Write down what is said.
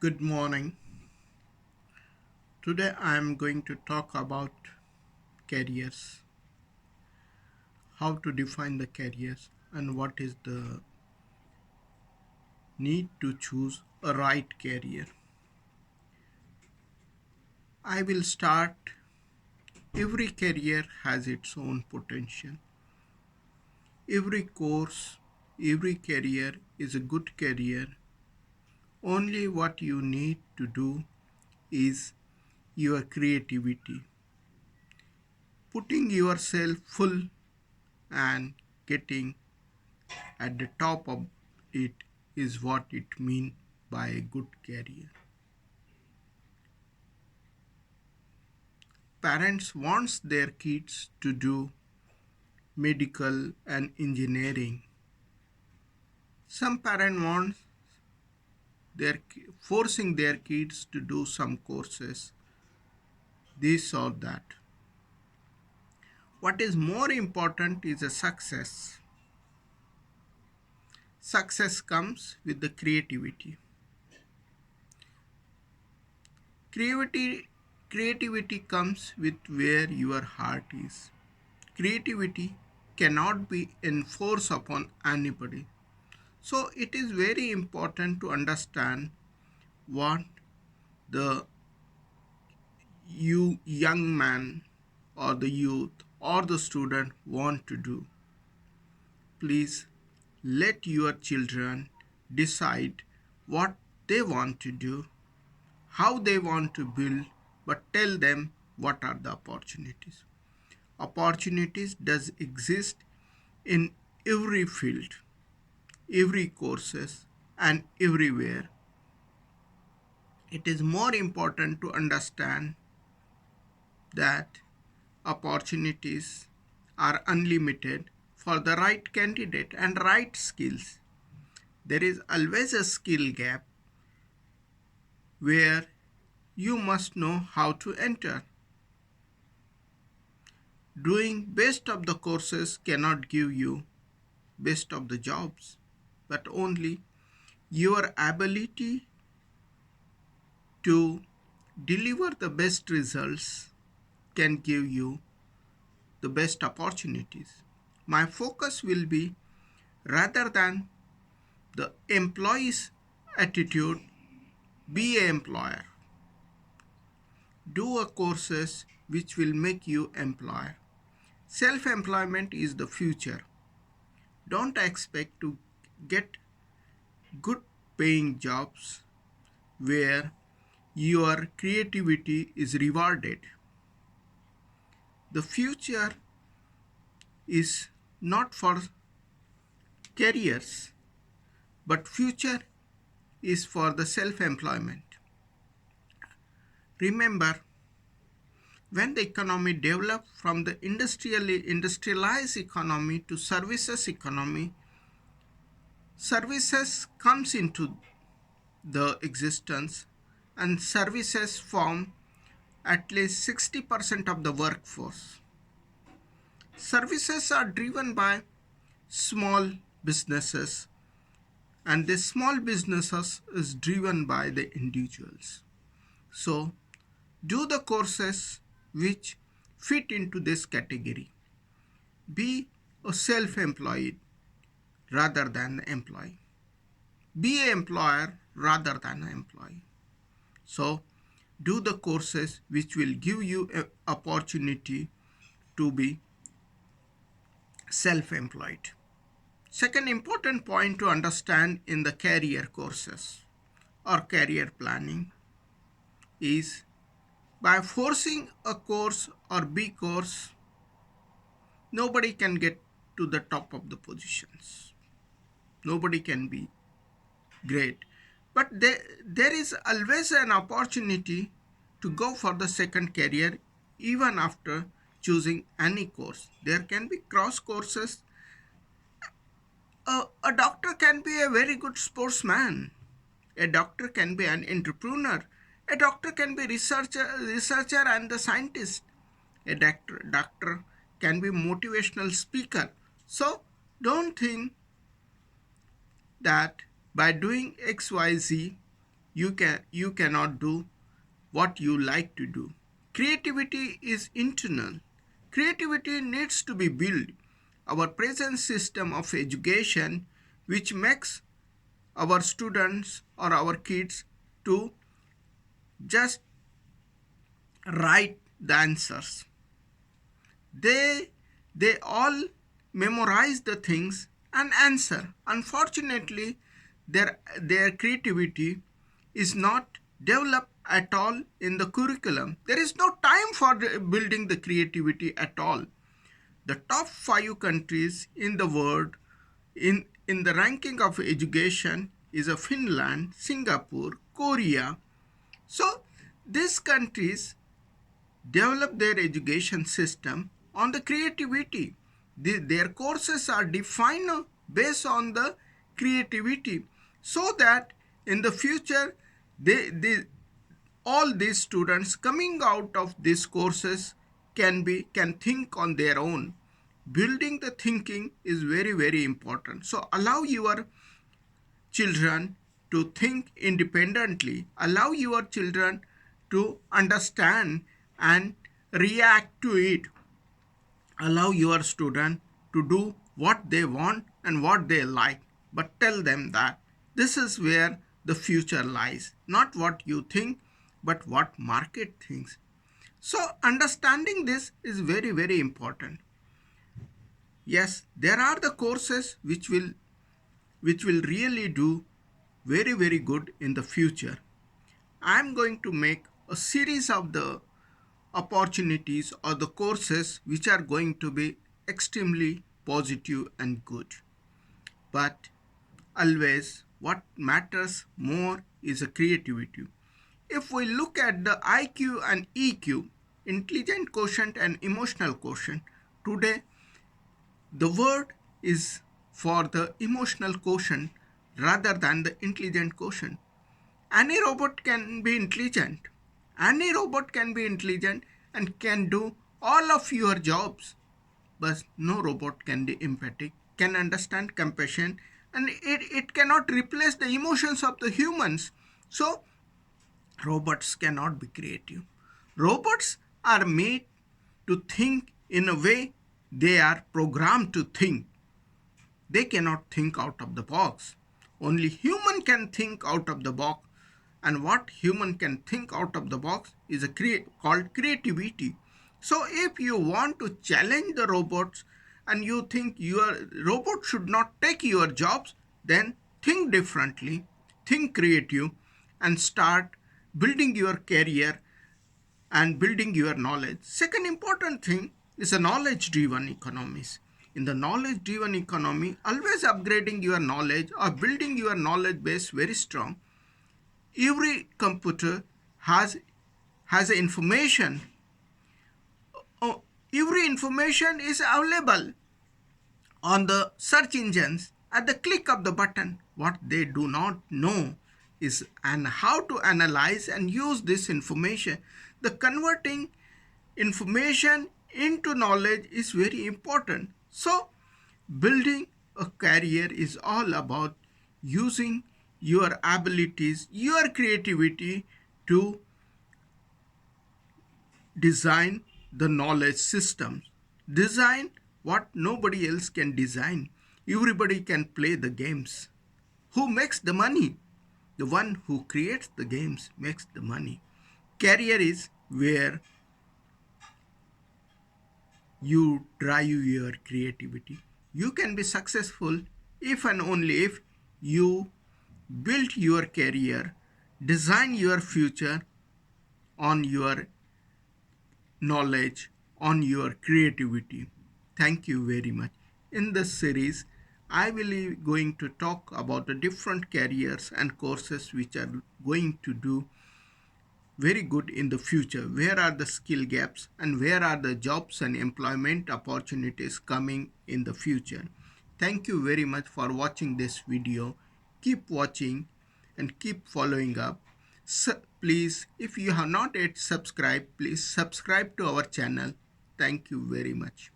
Good morning. Today I am going to talk about careers, how to define the careers, and what is the need to choose a right career. I will start. Every career has its own potential. Every course, every career is a good career. Only what you need to do is your creativity, putting yourself full and getting at the top of it is what it means by a good career. Parents wants their kids to do medical and engineering. Some parent wants their forcing their kids to do some courses, this or that. What is more important is a success. Success comes with the creativity. Creativity comes with where your heart is. Creativity cannot be enforced upon anybody. So it is very important to understand what the young man or the youth or the student want to do. Please let your children decide what they want to do, how they want to build, but tell them what are the opportunities. Opportunities does exist in every field, every courses and everywhere. It is more important to understand that opportunities are unlimited for the right candidate and right skills. There is always a skill gap where you must know how to enter. Doing best of the courses cannot give you best of the jobs, but only your ability to deliver the best results can give you the best opportunities. My focus will be rather than the employee's attitude, be an employer. Do a courses which will make you employer. Self-employment is the future. Don't expect to get good paying jobs where your creativity is rewarded. The future is not for careers, but future is for the self-employment. Remember, when the economy developed from the industrialized economy to services economy, services comes into the existence and services form at least 60% of the workforce. Services are driven by small businesses and the small businesses is driven by the individuals. So do the courses which fit into this category. Be a self-employed rather than an employee. Be an employer rather than an employee. So do the courses which will give you an opportunity to be self-employed. Second important point to understand in the career courses or career planning is by forcing a course or B course, nobody can get to the top of the positions. Nobody can be great. But there is always an opportunity to go for the second career even after choosing any course. There can be cross courses. A doctor can be a very good sportsman. A doctor can be an entrepreneur. A doctor can be researcher and the scientist. A doctor can be motivational speaker. So don't think that by doing XYZ you cannot do what you like to do. Creativity is internal. Creativity needs to be built. Our present system of education, which makes our students or our kids to just write the answers. They all memorize the things and answer. Unfortunately, their creativity is not developed at all in the curriculum. There is no time for building the creativity at all. The top 5 countries in the world in the ranking of education is a Finland, Singapore, Korea. So these countries develop their education system on the creativity. Their courses are defined based on the creativity, so that in the future all these students coming out of these courses can think on their own. Building the thinking is very important. So allow your children to think independently. Allow your children to understand and react to it. Allow your student to do what they want and what they like, but tell them that this is where the future lies, not what you think, but what market thinks. So understanding this is very important. Yes, there are the courses which will really do very good in the future. I am going to make a series of the opportunities or the courses which are going to be extremely positive and good. But always what matters more is a creativity. If we look at the IQ and EQ, intelligent quotient and emotional quotient, today the word is for the emotional quotient rather than the intelligent quotient. Any robot can be intelligent. Any robot can be intelligent and can do all of your jobs. But no robot can be empathic, can understand compassion, and it cannot replace the emotions of the humans. So robots cannot be creative. Robots are made to think in a way they are programmed to think. They cannot think out of the box. Only human can think out of the box. And what human can think out of the box is called creativity. So if you want to challenge the robots and you think your robot should not take your jobs, then think differently, think creative, and start building your career and building your knowledge. Second important thing is a knowledge driven economies. In the knowledge driven economy, always upgrading your knowledge or building your knowledge base very strong. Every computer has information. Every information is available on the search engines at the click of the button. What they do not know is and how to analyze and use this information. The converting information into knowledge is very important. So building a career is all about using your abilities, your creativity to design the knowledge systems. Design what nobody else can design. Everybody can play the games. Who makes the money? The one who creates the games makes the money. Career is where you drive your creativity. You can be successful if and only if you build your career, design your future on your knowledge, on your creativity. Thank you very much. In this series, I will be going to talk about the different careers and courses which are going to do very good in the future. Where are the skill gaps and where are the jobs and employment opportunities coming in the future? Thank you very much for watching this video. Keep watching and keep following up. Please, if you have not yet subscribed, please subscribe to our channel. Thank you very much.